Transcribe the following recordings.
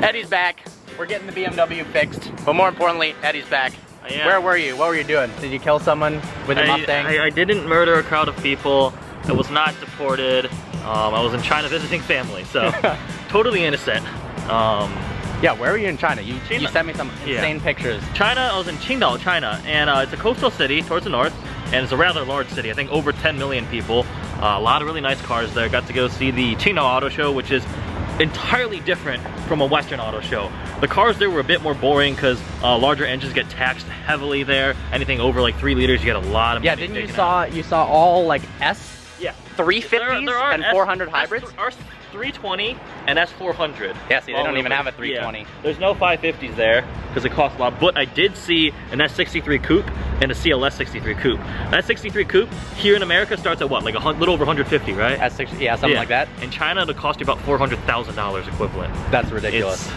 Eddie's back. We're getting the BMW fixed, but more importantly, Eddie's back. Where were you? What were you doing? Did you kill someone with your Mustang? I didn't murder a crowd of people. I was not deported. I was in China visiting family, so totally innocent. Yeah, where were you in China? You sent me some insane pictures. China, I was in Qingdao, China, and it's a coastal city towards the north, and it's a rather large city. I think over 10 million people. A lot of really nice cars there. Got to go see the Qingdao Auto Show, which is entirely different from a Western auto show. The cars there were a bit more boring because larger engines get taxed heavily there. Anything over like 3 liters, you get a lot of money. Yeah, didn't you saw all like S350s and 400 hybrids? R320 and S400. Yeah, see, they don't even have a 320. Yeah. There's no 550s there because it costs a lot, but I did see an S63 coupe and a CLS 63 coupe. That 63 coupe here in America starts at what, like a little over 150, right? S60, yeah, something like that. In China, it'll cost you about $400,000 equivalent. That's ridiculous.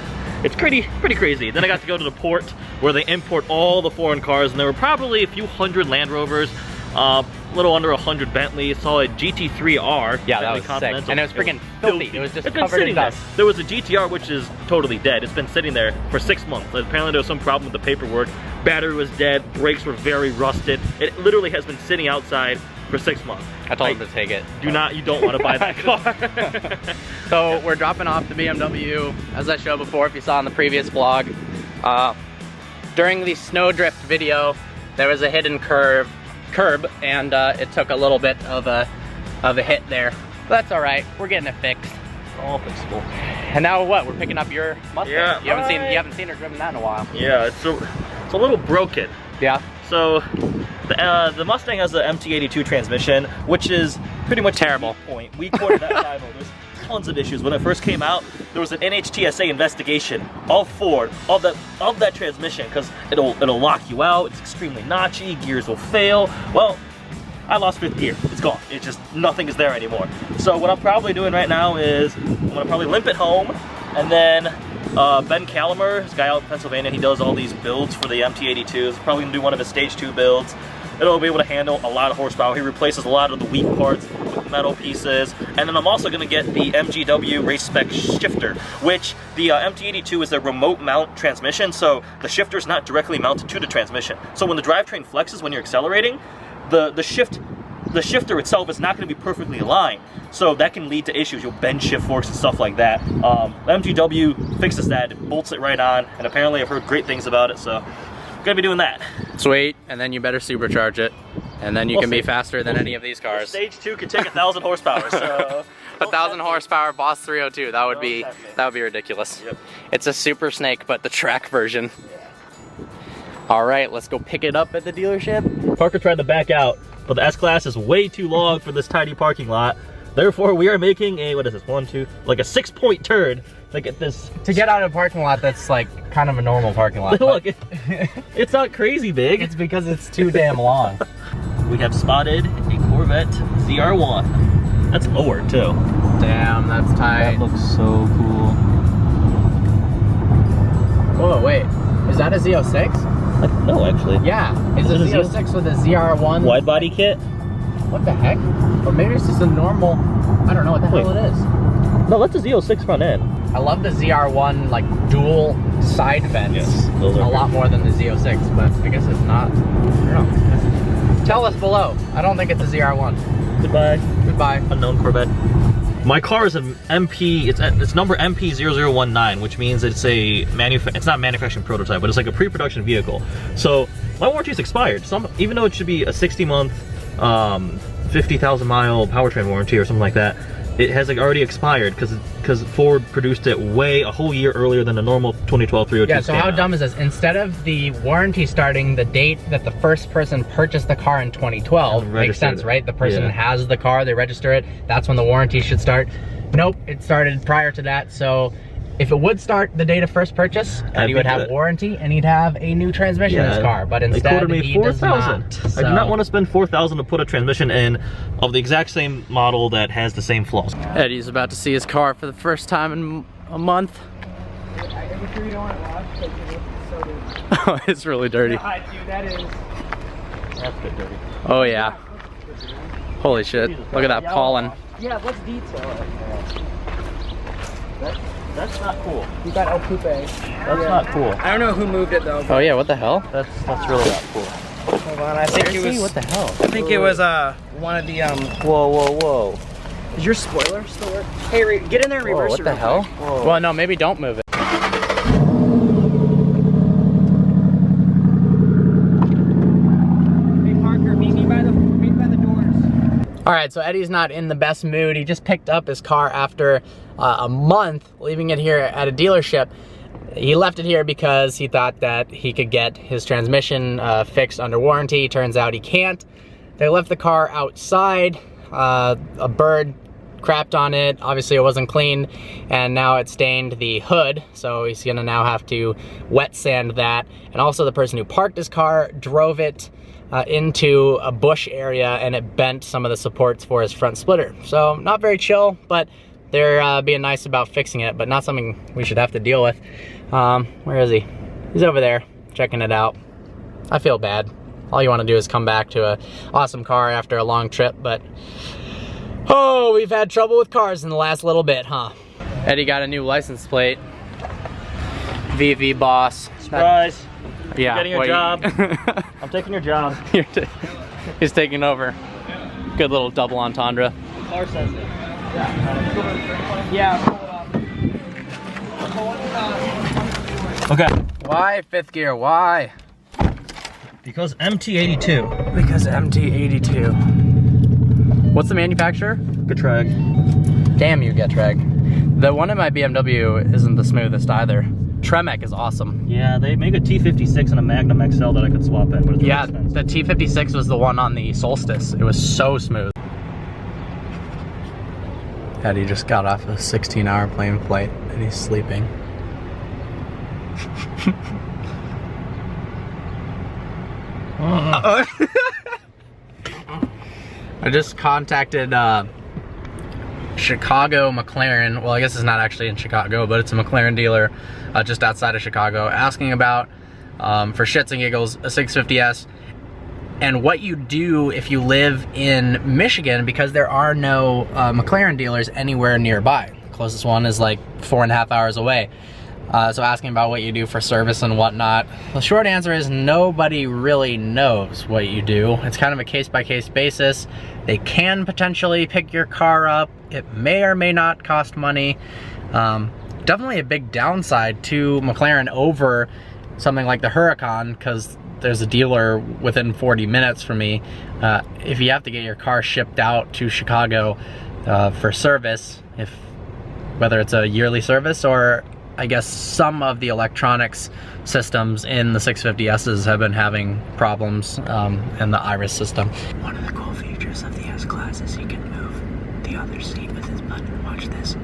It's pretty crazy. Then I got to go to the port where they import all the foreign cars, and there were probably a few hundred Land Rovers, a little under 100 Bentleys. Saw a GT3R. Yeah, that was sick. And it was freaking filthy. It was just covered in dust. There was a GTR which is totally dead. It's been sitting there for 6 months. Apparently there was some problem with the paperwork. Battery was dead. Brakes were very rusted. It literally has been sitting outside for 6 months. I told him to take it. You don't want to buy that car. So we're dropping off the BMW, as I showed before, if you saw in the previous vlog. During the snowdrift video, there was a hidden curb, and it took a little bit of a hit there. But that's all right. We're getting it fixed. All fixable. And now what? We're picking up your Mustang. Yeah, you haven't seen her driven that in a while. Yeah, it's a little broken. Yeah. So the Mustang has the MT82 transmission, which is pretty much terrible. We quoted that title. There's tons of issues. When it first came out, there was an NHTSA investigation of Ford of that transmission because it'll lock you out. It's extremely notchy. Gears will fail. Well, I lost 5th gear. It's gone. It's just nothing is there anymore. So what I'm probably doing right now is I'm gonna probably limp it home, and then Ben Calamer, this guy out in Pennsylvania, he does all these builds for the MT82s. Probably gonna do one of his stage 2 builds. It'll be able to handle a lot of horsepower. He replaces a lot of the weak parts with metal pieces. And then I'm also gonna get the MGW race spec shifter, which the MT82 is a remote mount transmission, so the shifter's not directly mounted to the transmission. So when the drivetrain flexes when you're accelerating, the shifter itself is not going to be perfectly aligned, so that can lead to issues. You'll bend shift forks and stuff like that. The MGW fixes that, it bolts it right on, and apparently I've heard great things about it, so I'm gonna be doing that. Sweet, and then you better supercharge it, and then you can be faster than any of these cars. Stage 2 could take 1,000 horsepower, so 1,000 horsepower Boss 302. That would be ridiculous. Yep. It's a Super Snake, but the track version. All right, let's go pick it up at the dealership. Parker tried to back out, but the S-Class is way too long for this tiny parking lot. Therefore, we are making a, what is this, 1, 2, like a 6-point turn to get this. To get out of a parking lot that's like kind of a normal parking lot. Look, it's not crazy big. It's because it's too damn long. We have spotted a Corvette ZR1. That's lower too. Damn, that's tight. That looks so cool. Oh, wait. Is that a Z06? No, actually. Yeah, it's a Z06 with a ZR1 wide body kit. What the heck? Or maybe it's just a normal, I don't know what the hell it is. No, that's a Z06 front end. I love the ZR1 like dual side vents. Yes, those are a lot more than the Z06, but I guess it's not. I don't know. Tell us below. I don't think it's a ZR1. Goodbye. Goodbye. Unknown Corvette. My car is an MP, it's number MP0019, which means it's not manufacturing prototype, but it's like a pre-production vehicle. So my warranty is expired. Even though it should be a 60-month, 50,000 mile powertrain warranty or something like that, it has like already expired because Ford produced it a whole year earlier than the normal 2012 302. Yeah, so how dumb is this? Instead of the warranty starting the date that the first person purchased the car in 2012, makes sense, right? The person has the car, they register it, that's when the warranty should start. Nope, it started prior to that, so if it would start the date of first purchase, he would have warranty and he'd have a new transmission in his car, but instead he does not. So. I do not want to spend $4,000 to put a transmission in of the exact same model that has the same flaws. Eddie's about to see his car for the first time in a month. Are you sure you don't want to wash because it looks so dirty? Oh, it's really dirty. God, dude, that is. That's good dirty. Oh yeah. Holy shit, look at that pollen. Yeah, let's detail it. That's That's not cool. You got El Coupe. That's not cool. I don't know who moved it though. Oh yeah, what the hell? That's really not cool. Hold on, I think it was. What the hell? I think it was one of the Whoa. Is your spoiler still work? Hey, get in there and Whoa, reverse what it. the real hell? quick. Whoa. Well, no, maybe don't move it. Hey Parker, meet me by the doors. All right, so Eddie's not in the best mood. He just picked up his car after a month, leaving it here at a dealership. He left it here because he thought that he could get his transmission fixed under warranty. Turns out he can't. They left the car outside. A bird crapped on it. Obviously it wasn't clean, and now it stained the hood, so he's gonna now have to wet sand that. And also the person who parked his car drove it into a bush area, and it bent some of the supports for his front splitter. So not very chill, but they're being nice about fixing it, but not something we should have to deal with. Where is he? He's over there checking it out. I feel bad. All you want to do is come back to an awesome car after a long trip, but oh, we've had trouble with cars in the last little bit, huh? Eddie got a new license plate. VV boss. Surprise. Yeah. You're getting your job. I'm taking your job. He's taking over. Good little double entendre. Car says it. Yeah. Okay. Why fifth gear? Why? Because MT82. Because MT82. What's the manufacturer? Getrag. Damn you, Getrag. The one in my BMW isn't the smoothest either. Tremec is awesome. Yeah, they make a T56 and a Magnum XL that I could swap in, but it's really Yeah, expensive. the T56 was the one on the Solstice. It was so smooth. Eddie just got off a 16-hour plane flight and he's sleeping. I just contacted Chicago McLaren. Well, I guess it's not actually in Chicago, but it's a McLaren dealer just outside of Chicago, asking about, for shits and giggles, a 650S and what you do if you live in Michigan, because there are no McLaren dealers anywhere nearby. The closest one is like 4.5 hours away. So asking about what you do for service and whatnot. The short answer is nobody really knows what you do. It's kind of a case-by-case basis. They can potentially pick your car up. It may or may not cost money. Definitely a big downside to McLaren over something like the Huracan, because there's a dealer within 40 minutes from me. If you have to get your car shipped out to Chicago for service, whether it's a yearly service or I guess some of the electronics systems in the 650Ss have been having problems in the iris system. One of the cool features of the S-Class is he can move the other seat with his button. Watch this.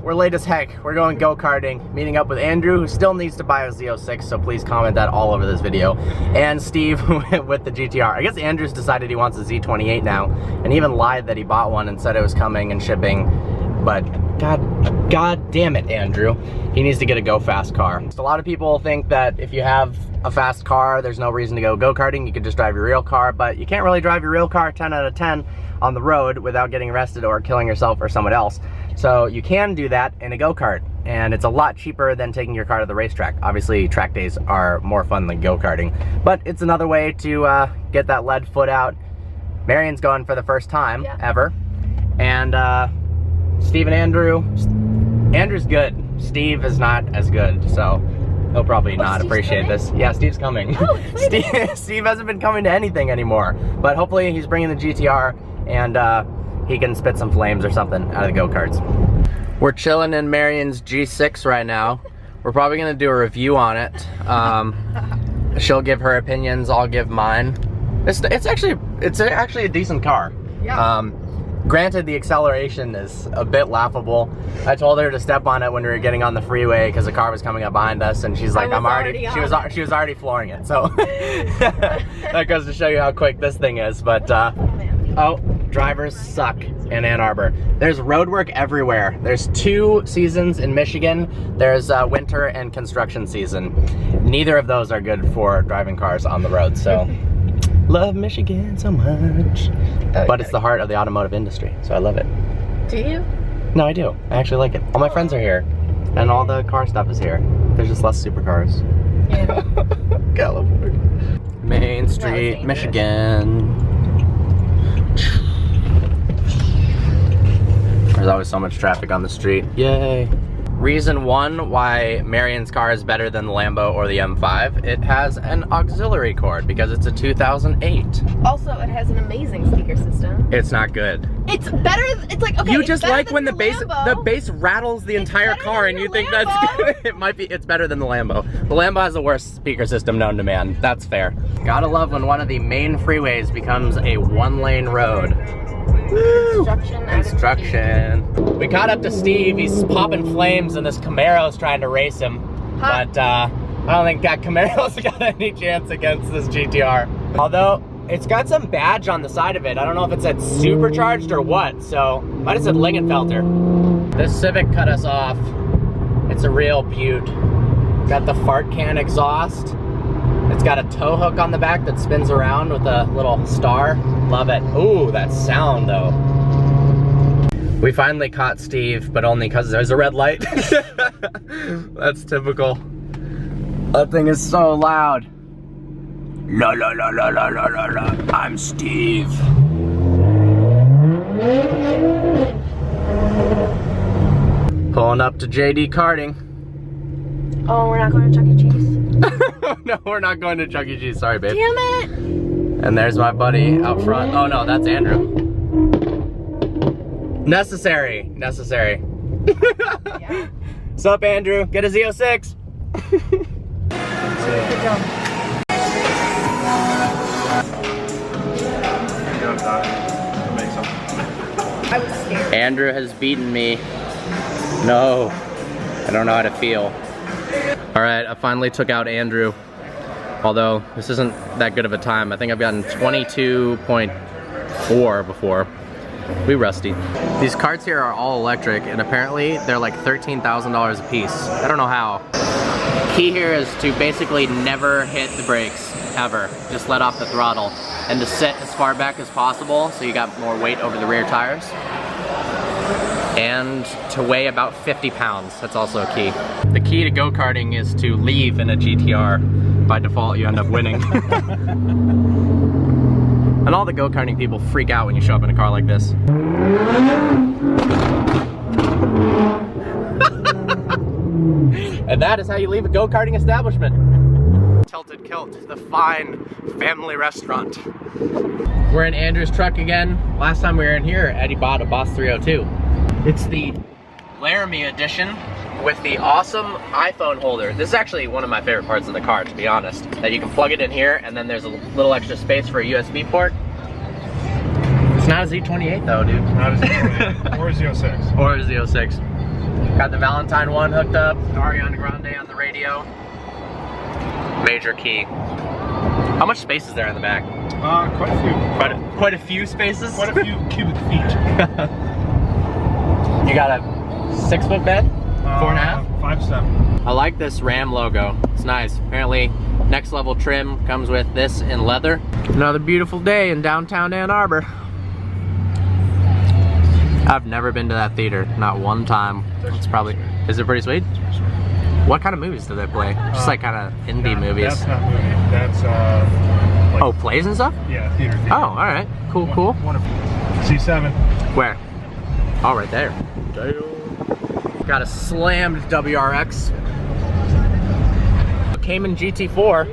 We're late as heck. We're going go-karting, meeting up with Andrew, who still needs to buy a Z06, so please comment that all over this video. And Steve with the GTR. I guess Andrew's decided he wants a Z28 now, and he even lied that he bought one and said it was coming and shipping. But God damn it, Andrew. He needs to get a go-fast car. A lot of people think that if you have a fast car, there's no reason to go go-karting. You could just drive your real car, but you can't really drive your real car 10 out of 10 on the road without getting arrested or killing yourself or someone else. So you can do that in a go-kart, and it's a lot cheaper than taking your car to the racetrack. Obviously, track days are more fun than go-karting, but it's another way to get that lead foot out. Marion's going for the first time ever, and Steve and Andrew. Andrew's good. Steve is not as good, so he'll probably not appreciate this. Yeah, Steve's coming. Oh, Steve hasn't been coming to anything anymore, but hopefully he's bringing the GTR and he can spit some flames or something out of the go-karts. We're chilling in Marion's G6 right now. We're probably gonna do a review on it. She'll give her opinions, I'll give mine. It's actually a decent car. Yeah. Granted, the acceleration is a bit laughable. I told her to step on it when we were getting on the freeway because the car was coming up behind us, and she's like, she was already flooring it. So that goes to show you how quick this thing is. But oh, drivers suck in Ann Arbor. There's road work everywhere. There's 2 seasons in Michigan. There's winter and construction season. Neither of those are good for driving cars on the road. So love Michigan so much. But it's the heart of the automotive industry, so I love it. Do you? No, I do. I actually like it. All my friends are here, and all the car stuff is here. There's just less supercars. Yeah. California. Main Street, Michigan. There's always so much traffic on the street. Yay. Reason 1 why Marion's car is better than the Lambo or the M5, it has an auxiliary cord because it's a 2008. Also, it has an amazing speaker system. It's not good. It's better, it's like, okay, you just like when the Lambo. bass rattles the entire car and you think that's good. It's better than the Lambo. The Lambo has the worst speaker system known to man. That's fair. Gotta love when one of the main freeways becomes a 1-lane road. Construction. We caught up to Steve. He's popping flames and this Camaro's trying to race him. Huh? But I don't think that Camaro's got any chance against this GTR. Although, it's got some badge on the side of it. I don't know if it said supercharged or what, so might have said Lingenfelter. This Civic cut us off. It's a real beaut. Got the fart can exhaust. It's got a tow hook on the back that spins around with a little star. Love it. Ooh, that sound though. We finally caught Steve, but only because there's a red light. That's typical. That thing is so loud. La la la la la la la la. I'm Steve. Pulling up to JD Karting. Oh, we're not going to Chuck E. Cheese? No, we're not going to Chuck E. Cheese. Sorry, babe. Damn it! And there's my buddy out front. Oh no, that's Andrew. Necessary. Necessary. Yeah. What's up, Andrew? Get a Z06. I was scared. Andrew has beaten me. No, I don't know how to feel. All right, I finally took out Andrew. Although this isn't that good of a time. I think I've gotten 22.4 before. We rusty. These carts here are all electric, and apparently they're like $13,000 a piece. I don't know how. Key here is to basically never hit the brakes, ever. Just let off the throttle, and to sit as far back as possible so you got more weight over the rear tires. And to weigh about 50 pounds, that's also a key. The key to go-karting is to leave in a GTR. By default, you end up winning. And all the go-karting people freak out when you show up in a car like this. And that is how you leave a go-karting establishment. Tilted Kilt, the fine family restaurant. We're in Andrew's truck again. Last time we were in here, Eddie bought a Boss 302. It's the Laramie edition with the awesome iPhone holder. This is actually one of my favorite parts of the car, to be honest. That you can plug it in here, and then there's a little extra space for a USB port. It's not a Z28 though, dude. Not a Z28, or a Z06. Or a Z06. Got the Valentine one hooked up, Ariana Grande on the radio. Major key. How much space is there in the back? Quite a few. Quite a few spaces? Quite a few cubic feet. You got a 6-foot bed? 4.5? 5'7". I like this Ram logo. It's nice. Apparently, next level trim comes with this in leather. Another beautiful day in downtown Ann Arbor. I've never been to that theater, not one time. It's probably, is it pretty sweet? What kind of movies do they play? Just like kind of indie movies. That's not movie. That's like, oh, plays and stuff? Yeah, theater. Oh, all right. Cool, cool. C7. Where? Oh, right there. Got a slammed WRX. Cayman GT4.